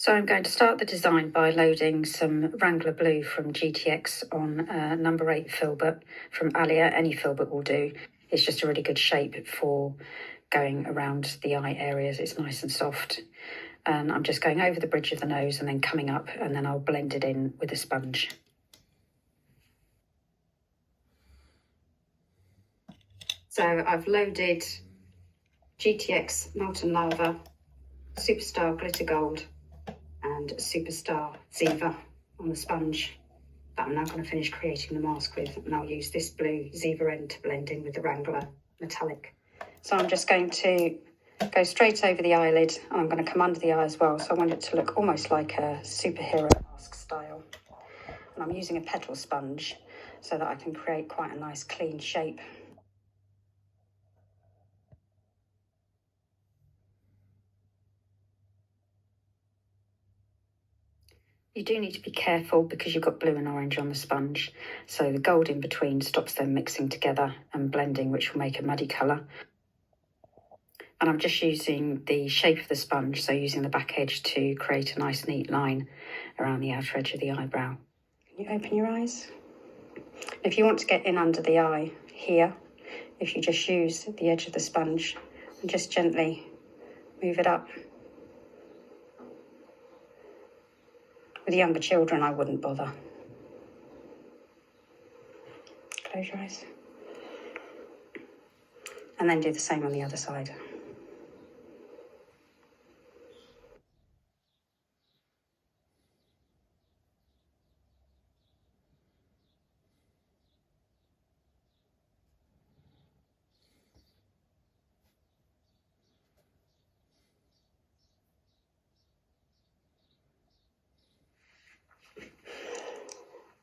So I'm going to start the design by loading some Wrangler Blue from GTX on number 8 filbert from Alia. Any filbert will do. It's just a really good shape for going around the eye areas. It's nice and soft. And I'm just going over the bridge of the nose and then coming up, and then I'll blend it in with a sponge. So I've loaded GTX Molten Lava, Superstar Glitter Gold and Superstar Ziva on the sponge that I'm now going to finish creating the mask with, and I'll use this blue Ziva end to blend in with the Wrangler metallic. So I'm just going to go straight over the eyelid, and I'm going to come under the eye as well, so I want it to look almost like a superhero mask style. And I'm using a petal sponge so that I can create quite a nice clean shape. You do need to be careful because you've got blue and orange on the sponge, so the gold in between stops them mixing together and blending, which will make a muddy colour. And I'm just using the shape of the sponge, so using the back edge to create a nice neat line around the outer edge of the eyebrow. Can you open your eyes? If you want to get in under the eye here, if you just use the edge of the sponge and just gently move it up. With younger children, I wouldn't bother. Close your eyes. And then do the same on the other side.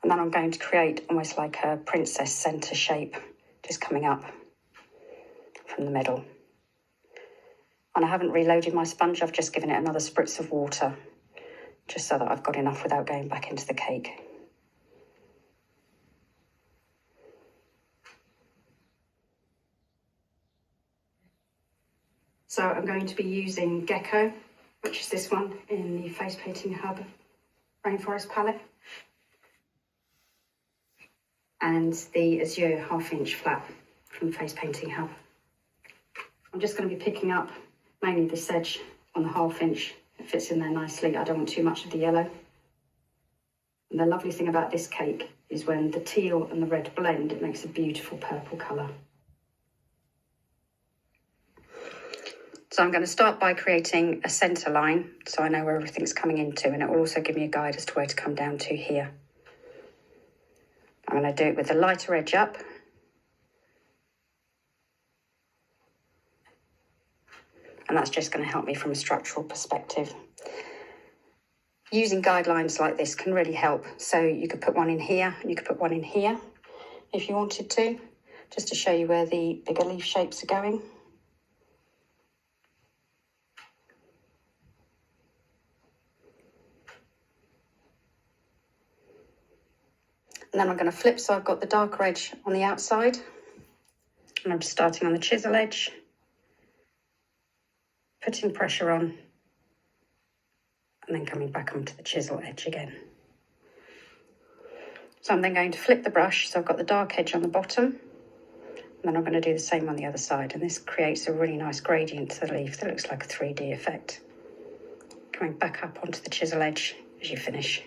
And then I'm going to create almost like a princess centre shape, just coming up from the middle. And I haven't reloaded my sponge, I've just given it another spritz of water, just so that I've got enough without going back into the cake. So I'm going to be using Gecko, which is this one in the Face Painting Hub Rainforest palette, and the Azure 1/2 inch flat from Face Painting Hub. I'm just going to be picking up mainly this edge on the 1/2 inch. It fits in there nicely. I don't want too much of the yellow. And the lovely thing about this cake is when the teal and the red blend, it makes a beautiful purple colour. So I'm going to start by creating a centre line so I know where everything's coming into, and it will also give me a guide as to where to come down to here. I'm going to do it with the lighter edge up. And that's just going to help me from a structural perspective. Using guidelines like this can really help. So you could put one in here and you could put one in here if you wanted to, just to show you where the bigger leaf shapes are going. And then I'm going to flip so I've got the darker edge on the outside. And I'm just starting on the chisel edge, putting pressure on, and then coming back onto the chisel edge again. So I'm then going to flip the brush, so I've got the dark edge on the bottom, and then I'm going to do the same on the other side, and this creates a really nice gradient to the leaf that looks like a 3D effect. Coming back up onto the chisel edge as you finish.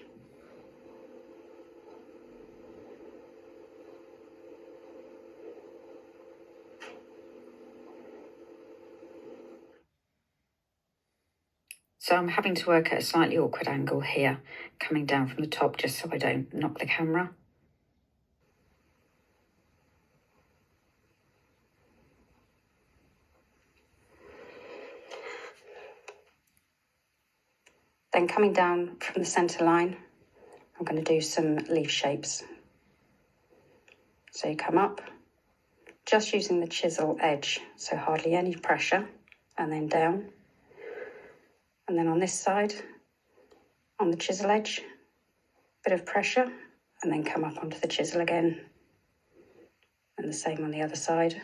So I'm having to work at a slightly awkward angle here, coming down from the top just so I don't knock the camera. Then coming down from the centre line, I'm going to do some leaf shapes. So you come up, just using the chisel edge, so hardly any pressure, and then down. And then on this side, on the chisel edge, bit of pressure, and then come up onto the chisel again. And the same on the other side.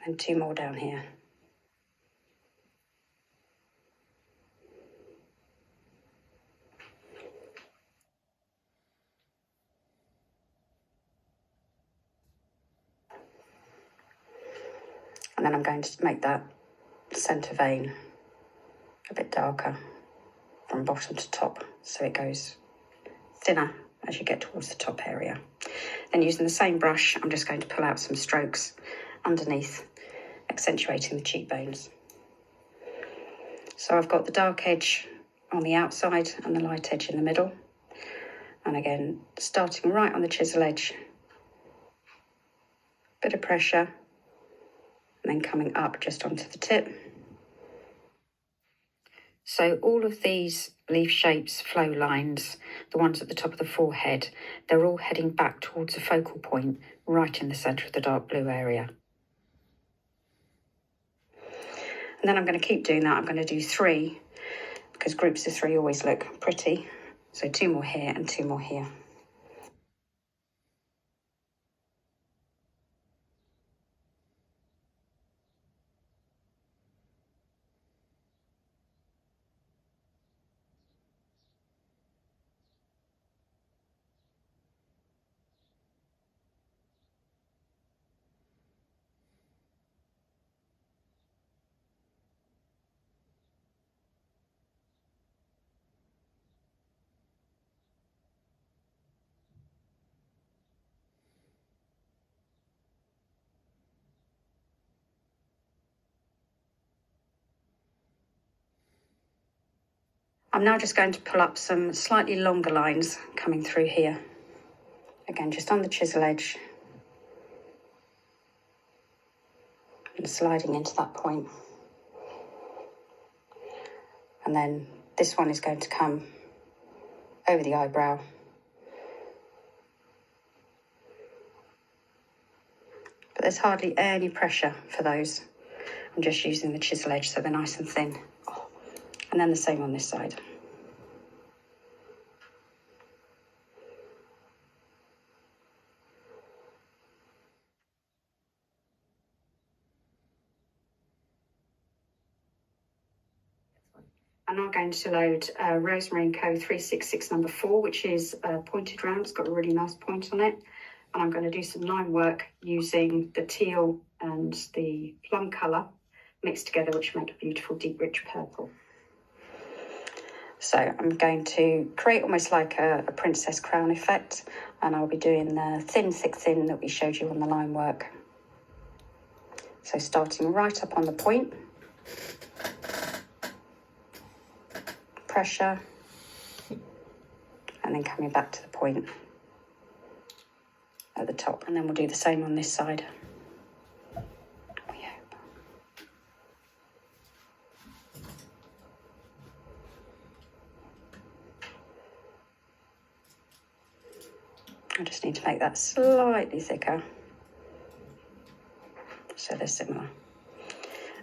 And 2 more down here. And then I'm going to make that centre vein a bit darker from bottom to top, so it goes thinner as you get towards the top area. Then using the same brush, I'm just going to pull out some strokes underneath, accentuating the cheekbones. So I've got the dark edge on the outside and the light edge in the middle. And again, starting right on the chisel edge, bit of pressure, and then coming up just onto the tip. So all of these leaf shapes, flow lines, the ones at the top of the forehead, they're all heading back towards a focal point right in the centre of the dark blue area. And then I'm going to keep doing that. I'm going to do 3, because groups of 3 always look pretty. So 2 more here and 2 more here. I'm now just going to pull up some slightly longer lines coming through here. Again, just on the chisel edge and sliding into that point. And then this one is going to come over the eyebrow. But there's hardly any pressure for those. I'm just using the chisel edge so they're nice and thin. And then the same on this side. I'm now going to load Rosemary & Co 366 number 4, which is pointed round. It's got a really nice point on it. And I'm going to do some line work using the teal and the plum colour mixed together, which make a beautiful deep rich purple. So I'm going to create almost like a princess crown effect, and I'll be doing the thin, thick, thin that we showed you on the line work. So starting right up on the point, pressure, and then coming back to the point at the top. And then we'll do the same on this side. We hope. I just need to make that slightly thicker so they're similar.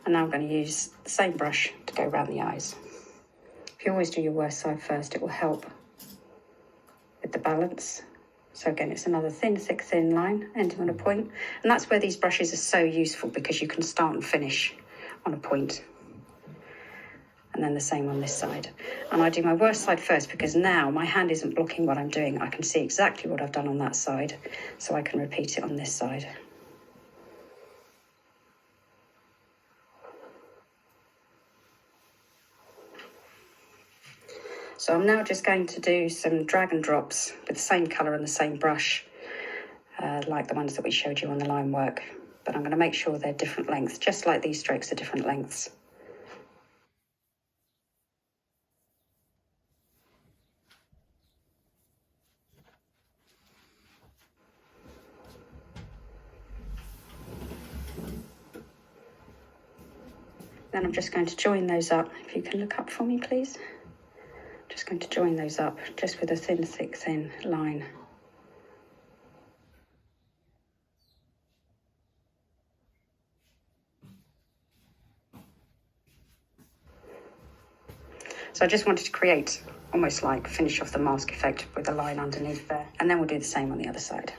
And now I'm going to use the same brush to go around the eyes. If you always do your worst side first, it will help with the balance. So again, it's another thin, thick, thin line ending on a point. And that's where these brushes are so useful, because you can start and finish on a point. And then the same on this side. And I do my worst side first because now my hand isn't blocking what I'm doing. I can see exactly what I've done on that side, so I can repeat it on this side. So I'm now just going to do some drag and drops with the same colour and the same brush, like the ones that we showed you on the line work. But I'm going to make sure they're different lengths, just like these strokes are different lengths. Then I'm just going to join those up. If you can look up for me, please. Just going to join those up just with a thin, thick, thin line. So I just wanted to create almost like finish off the mask effect with a line underneath there. And then we'll do the same on the other side.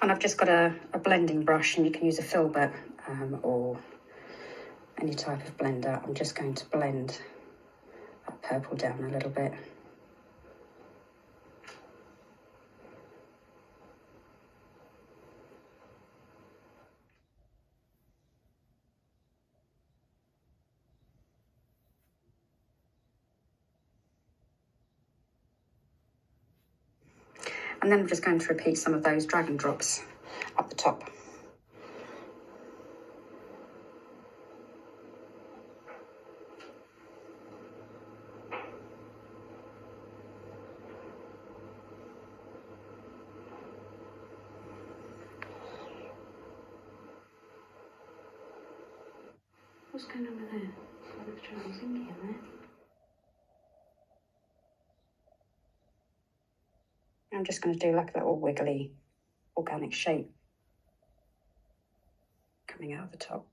And I've just got a blending brush, and you can use a filbert or any type of blender. I'm just going to blend that purple down a little bit. And then I'm just going to repeat some of those dragon drops up the top. What's going on with there? Got a trouble thinking in there. I'm just going to do like a little wiggly organic shape coming out of the top.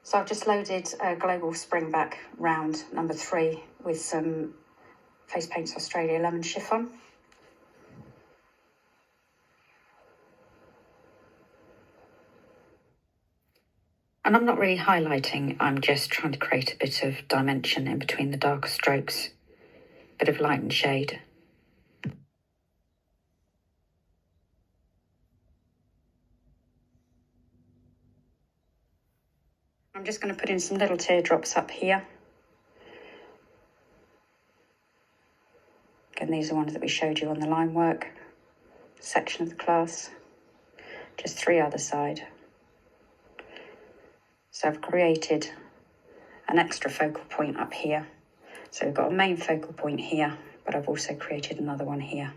So I've just loaded a Global Springback round number 3 with some Face Paints Australia Lemon Chiffon. And I'm not really highlighting, I'm just trying to create a bit of dimension in between the darker strokes, bit of light and shade. I'm just going to put in some little teardrops up here. Again, these are ones that we showed you on the line work section of the class. Just 3 other side. So I've created an extra focal point up here. So we've got a main focal point here, but I've also created another one here.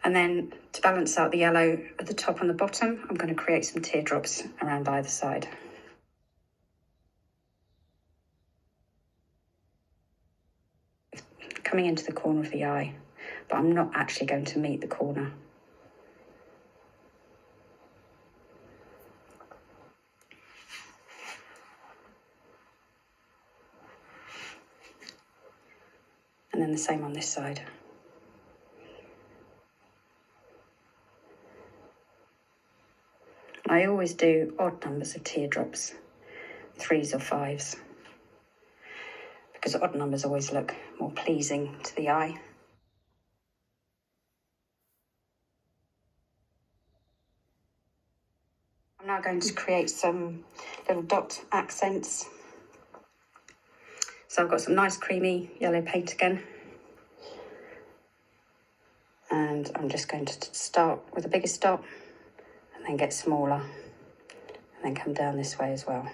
And then to balance out the yellow at the top and the bottom, I'm going to create some teardrops around either side. Coming into the corner of the eye, but I'm not actually going to meet the corner. And then the same on this side. I always do odd numbers of teardrops, 3s or 5s, because odd numbers always look more pleasing to the eye. I'm now going to create some little dot accents. So I've got some nice creamy yellow paint again. And I'm just going to start with the biggest dot and then get smaller and then come down this way as well.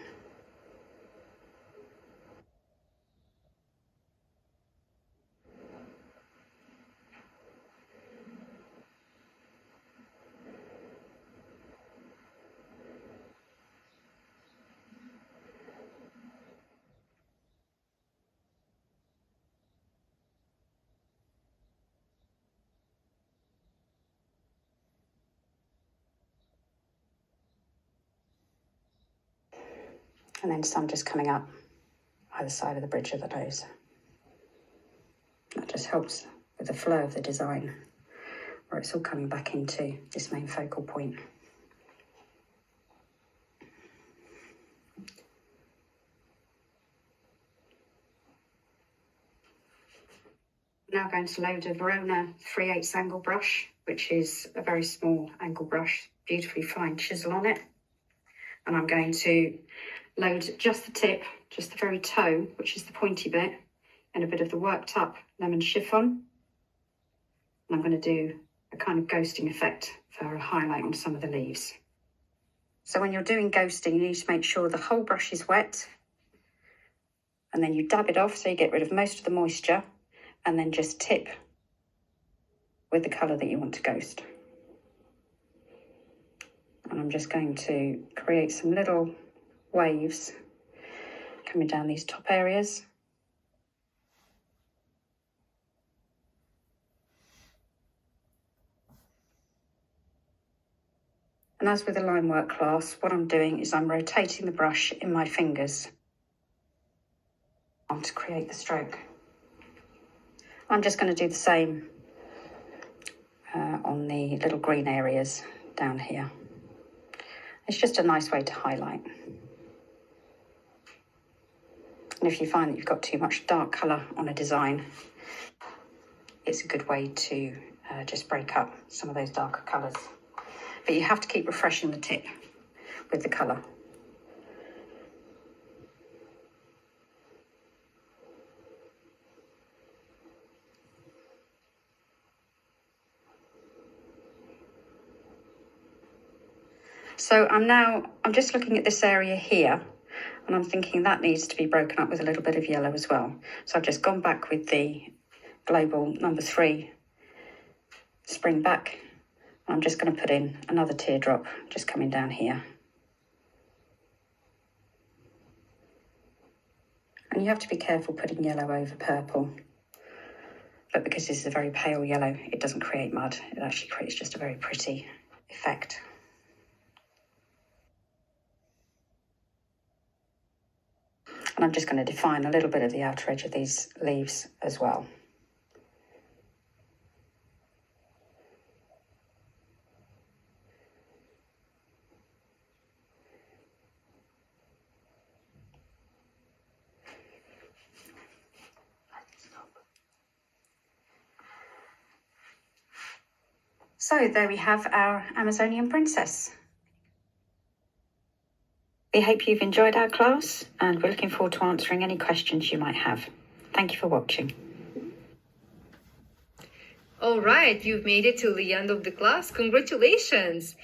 And then some just coming up either side of the bridge of the nose. That just helps with the flow of the design, where it's all coming back into this main focal point. I'm now going to load a Verona 3/8 angle brush, which is a very small angle brush, beautifully fine chisel on it. And I'm going to load just the tip, just the very toe, which is the pointy bit, and a bit of the worked up lemon chiffon. And I'm going to do a kind of ghosting effect for a highlight on some of the leaves. So when you're doing ghosting, you need to make sure the whole brush is wet, and then you dab it off so you get rid of most of the moisture, and then just tip with the colour that you want to ghost. And I'm just going to create some little waves coming down these top areas. And as with the line work class, what I'm doing is I'm rotating the brush in my fingers to create the stroke. I'm just going to do the same on the little green areas down here. It's just a nice way to highlight. And if you find that you've got too much dark colour on a design, it's a good way to just break up some of those darker colours. But you have to keep refreshing the tip with the colour. So I'm just looking at this area here, and I'm thinking that needs to be broken up with a little bit of yellow as well. So I've just gone back with the global number 3 spring back. I'm just going to put in another teardrop just coming down here. And you have to be careful putting yellow over purple. But because this is a very pale yellow, it doesn't create mud. It actually creates just a very pretty effect. And I'm just going to define a little bit of the outer edge of these leaves as well. So there we have our Amazonian princess. We hope you've enjoyed our class, and we're looking forward to answering any questions you might have. Thank you for watching. All right, you've made it till the end of the class. Congratulations!